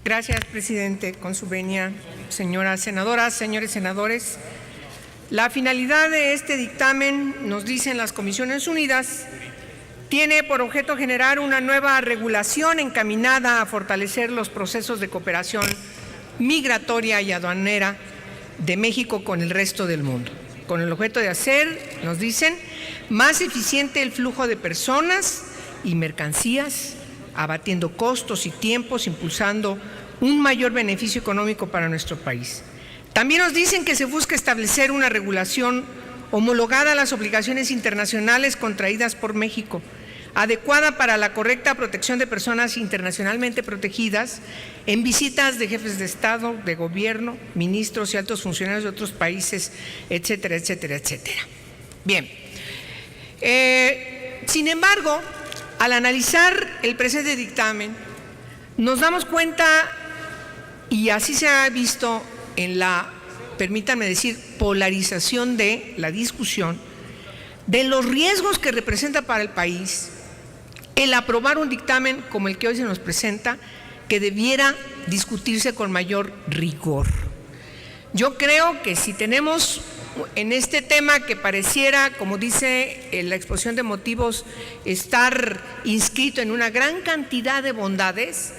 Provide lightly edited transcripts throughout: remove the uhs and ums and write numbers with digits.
Gracias, presidente. Con su venia, señoras senadoras, señores senadores, la finalidad de este dictamen, nos dicen las Comisiones Unidas, tiene por objeto generar una nueva regulación encaminada a fortalecer los procesos de cooperación migratoria y aduanera de México con el resto del mundo, con el objeto de hacer, nos dicen, más eficiente el flujo de personas y mercancías, abatiendo costos y tiempos, impulsando un mayor beneficio económico para nuestro país. También nos dicen que se busca establecer una regulación homologada a las obligaciones internacionales contraídas por México, adecuada para la correcta protección de personas internacionalmente protegidas en visitas de jefes de Estado, de gobierno, ministros y altos funcionarios de otros países, etcétera, etcétera, etcétera. Bien. Sin embargo, al analizar el presente dictamen, nos damos cuenta, y así se ha visto en la, permítanme decir, polarización de la discusión, de los riesgos que representa para el país el aprobar un dictamen como el que hoy se nos presenta, que debiera discutirse con mayor rigor. Yo creo que si tenemos en este tema que pareciera, como dice la exposición de motivos, estar inscrito en una gran cantidad de bondades,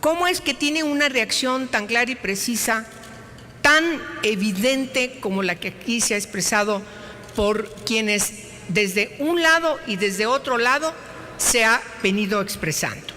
¿cómo es que tiene una reacción tan clara y precisa, tan evidente como la que aquí se ha expresado por quienes desde un lado y desde otro lado se ha venido expresando?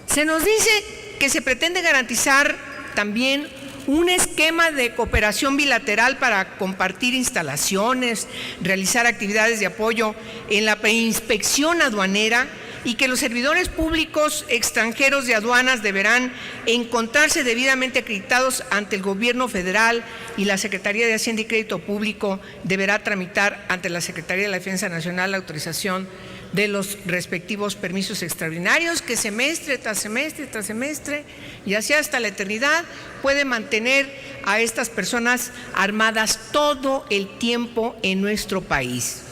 Se nos dice que se pretende garantizar también un esquema de cooperación bilateral para compartir instalaciones, realizar actividades de apoyo en la preinspección aduanera, y que los servidores públicos extranjeros de aduanas deberán encontrarse debidamente acreditados ante el Gobierno federal, y la Secretaría de Hacienda y Crédito Público deberá tramitar ante la Secretaría de la Defensa Nacional la autorización de los respectivos permisos extraordinarios, que semestre tras semestre tras semestre y así hasta la eternidad puede mantener a estas personas armadas todo el tiempo en nuestro país.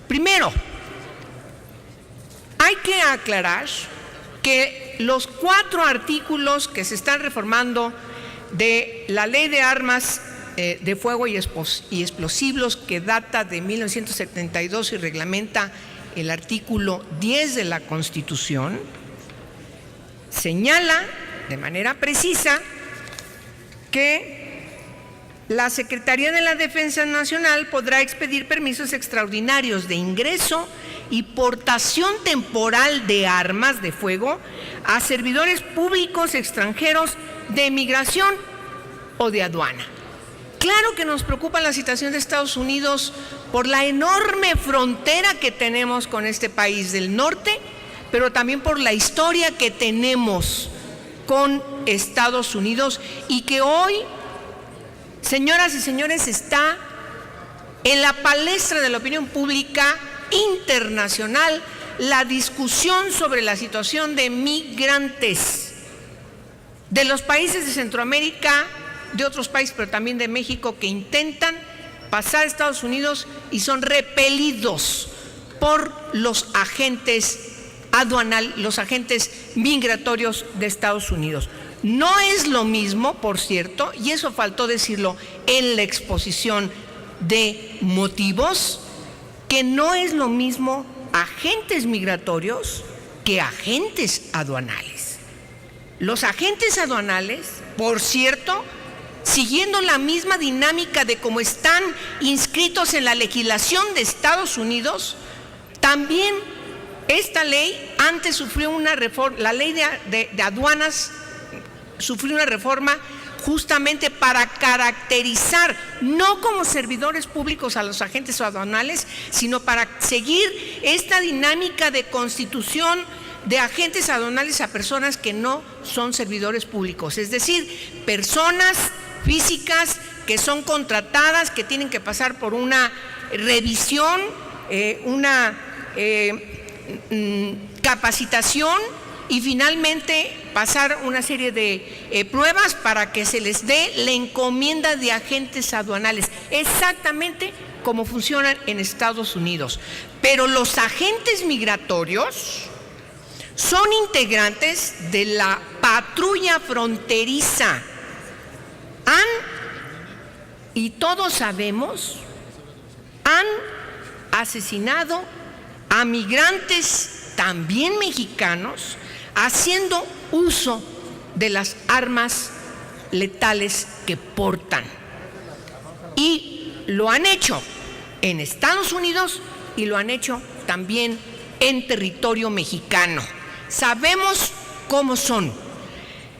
Primero, hay que aclarar que los 4 artículos que se están reformando de la Ley de Armas de Fuego y Explosivos, que data de 1972 y reglamenta el artículo 10 de la Constitución, señala de manera precisa que la Secretaría de la Defensa Nacional podrá expedir permisos extraordinarios de ingreso y portación temporal de armas de fuego a servidores públicos extranjeros de migración o de aduana. Claro que nos preocupa la situación de Estados Unidos por la enorme frontera que tenemos con este país del norte, pero también por la historia que tenemos con Estados Unidos, y que hoy, señoras y señores, está en la palestra de la opinión pública internacional la discusión sobre la situación de migrantes de los países de Centroamérica, de otros países, pero también de México, que intentan pasar a Estados Unidos y son repelidos por los agentes los agentes migratorios de Estados Unidos. No es lo mismo, por cierto, y eso faltó decirlo en la exposición de motivos, que no es lo mismo agentes migratorios que agentes aduanales. Los agentes aduanales, por cierto, siguiendo la misma dinámica de cómo están inscritos en la legislación de Estados Unidos, también esta ley antes sufrió una reforma, la ley de aduanas sufrió una reforma justamente para caracterizar, no como servidores públicos a los agentes aduanales, sino para seguir esta dinámica de constitución de agentes aduanales a personas que no son servidores públicos, es decir, personas físicas que son contratadas, que tienen que pasar por una revisión, una capacitación y finalmente pasar una serie de pruebas para que se les dé la encomienda de agentes aduanales, exactamente como funcionan en Estados Unidos. Pero los agentes migratorios son integrantes de la patrulla fronteriza. Y todos sabemos, han asesinado a migrantes también mexicanos haciendo uso de las armas letales que portan. Y lo han hecho en Estados Unidos y lo han hecho también en territorio mexicano. Sabemos cómo son.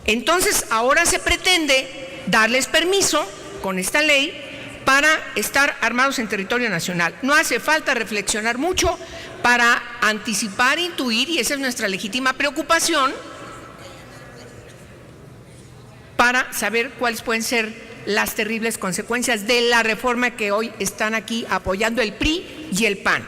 Entonces, ahora se pretende darles permiso con esta ley para estar armados en territorio nacional. No hace falta reflexionar mucho para anticipar, intuir, y esa es nuestra legítima preocupación, para saber cuáles pueden ser las terribles consecuencias de la reforma que hoy están aquí apoyando el PRI y el PAN.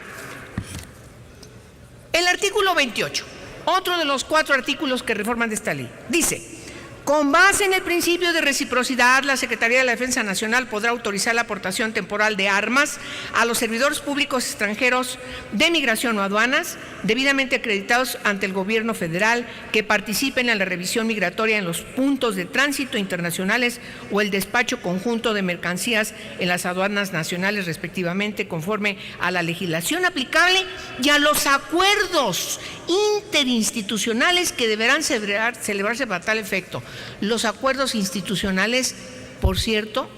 El artículo 28, otro de los 4 artículos que reforman de esta ley, dice: con base en el principio de reciprocidad, la Secretaría de la Defensa Nacional podrá autorizar la aportación temporal de armas a los servidores públicos extranjeros de migración o aduanas debidamente acreditados ante el gobierno federal que participen en la revisión migratoria en los puntos de tránsito internacionales o el despacho conjunto de mercancías en las aduanas nacionales respectivamente, conforme a la legislación aplicable y a los acuerdos interinstitucionales que deberán celebrarse para tal efecto. Los acuerdos institucionales, por cierto,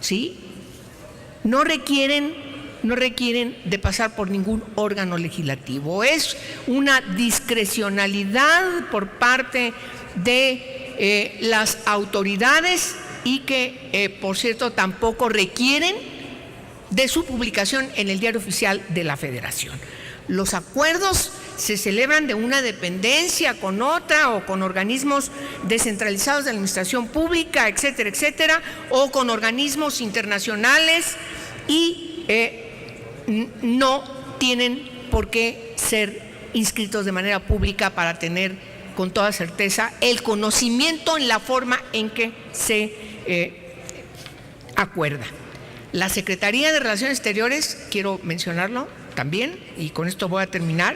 ¿sí?, no requieren de pasar por ningún órgano legislativo. Es una discrecionalidad por parte de las autoridades y que, por cierto, tampoco requieren de su publicación en el Diario Oficial de la Federación. Los acuerdos se celebran de una dependencia con otra o con organismos descentralizados de la administración pública, etcétera, etcétera, o con organismos internacionales y no tienen por qué ser inscritos de manera pública para tener con toda certeza el conocimiento en la forma en que se acuerda. La Secretaría de Relaciones Exteriores, quiero mencionarlo también, y con esto voy a terminar,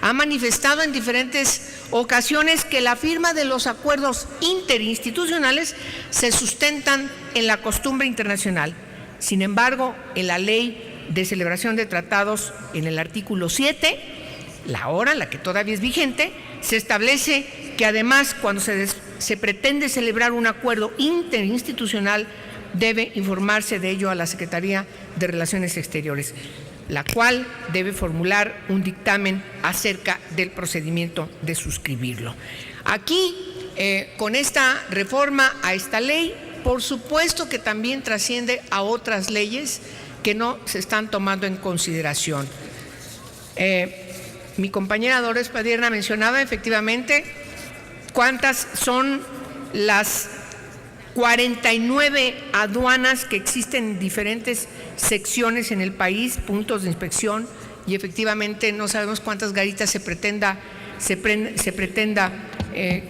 ha manifestado en diferentes ocasiones que la firma de los acuerdos interinstitucionales se sustentan en la costumbre internacional. Sin embargo, en la Ley de Celebración de Tratados, en el artículo 7, la que todavía es vigente, se establece que además cuando se pretende celebrar un acuerdo interinstitucional debe informarse de ello a la Secretaría de Relaciones Exteriores, la cual debe formular un dictamen acerca del procedimiento de suscribirlo. Aquí, con esta reforma a esta ley, por supuesto que también trasciende a otras leyes que no se están tomando en consideración. Mi compañera Dolores Padierna mencionaba efectivamente cuántas son las 49 aduanas que existen en diferentes secciones en el país, puntos de inspección, y efectivamente no sabemos cuántas garitas se pretenda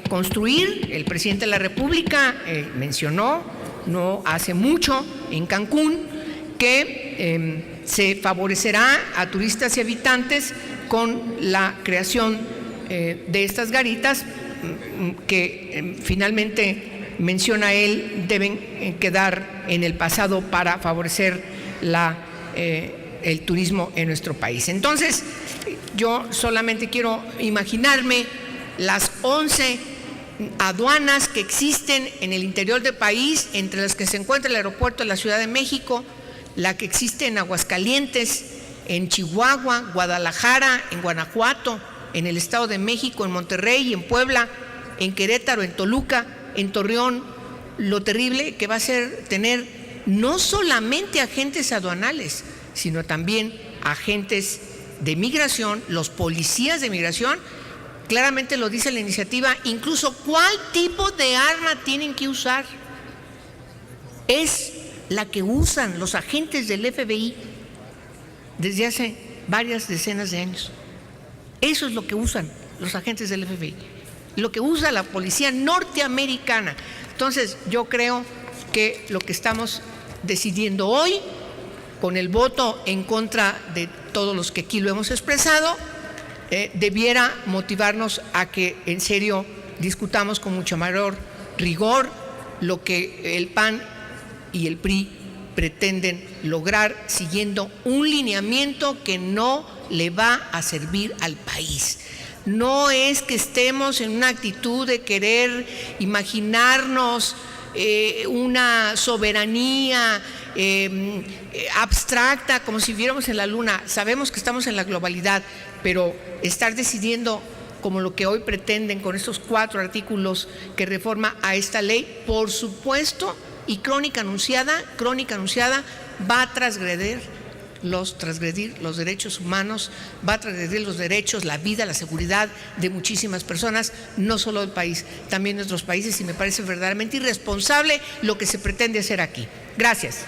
construir. El presidente de la República mencionó no hace mucho en Cancún que se favorecerá a turistas y habitantes con la creación de estas garitas que finalmente menciona él deben quedar en el pasado para favorecer el turismo en nuestro país. Entonces, yo solamente quiero imaginarme las 11 aduanas que existen en el interior del país, entre las que se encuentra el aeropuerto de la Ciudad de México, la que existe en Aguascalientes, en Chihuahua, Guadalajara, en Guanajuato, en el Estado de México, en Monterrey, en Puebla, en Querétaro, en Toluca, en Torreón. Lo terrible que va a ser tener no solamente agentes aduanales, sino también agentes de migración, los policías de migración. Claramente lo dice la iniciativa, incluso cuál tipo de arma tienen que usar. Es la que usan los agentes del FBI desde hace varias decenas de años. Eso es lo que usan los agentes del FBI, lo que usa la policía norteamericana. Entonces, yo creo que lo que estamos decidiendo hoy, con el voto en contra de todos los que aquí lo hemos expresado, debiera motivarnos a que en serio discutamos con mucho mayor rigor lo que el PAN y el PRI pretenden lograr siguiendo un lineamiento que no le va a servir al país. No es que estemos en una actitud de querer imaginarnos una soberanía abstracta, como si viviéramos en la luna. Sabemos que estamos en la globalidad, pero estar decidiendo como lo que hoy pretenden con estos 4 artículos que reforma a esta ley, por supuesto, y crónica anunciada, va a transgredir los derechos humanos, va a transgredir los derechos, la vida, la seguridad de muchísimas personas, no solo del país, también de otros países, y me parece verdaderamente irresponsable lo que se pretende hacer aquí. Gracias.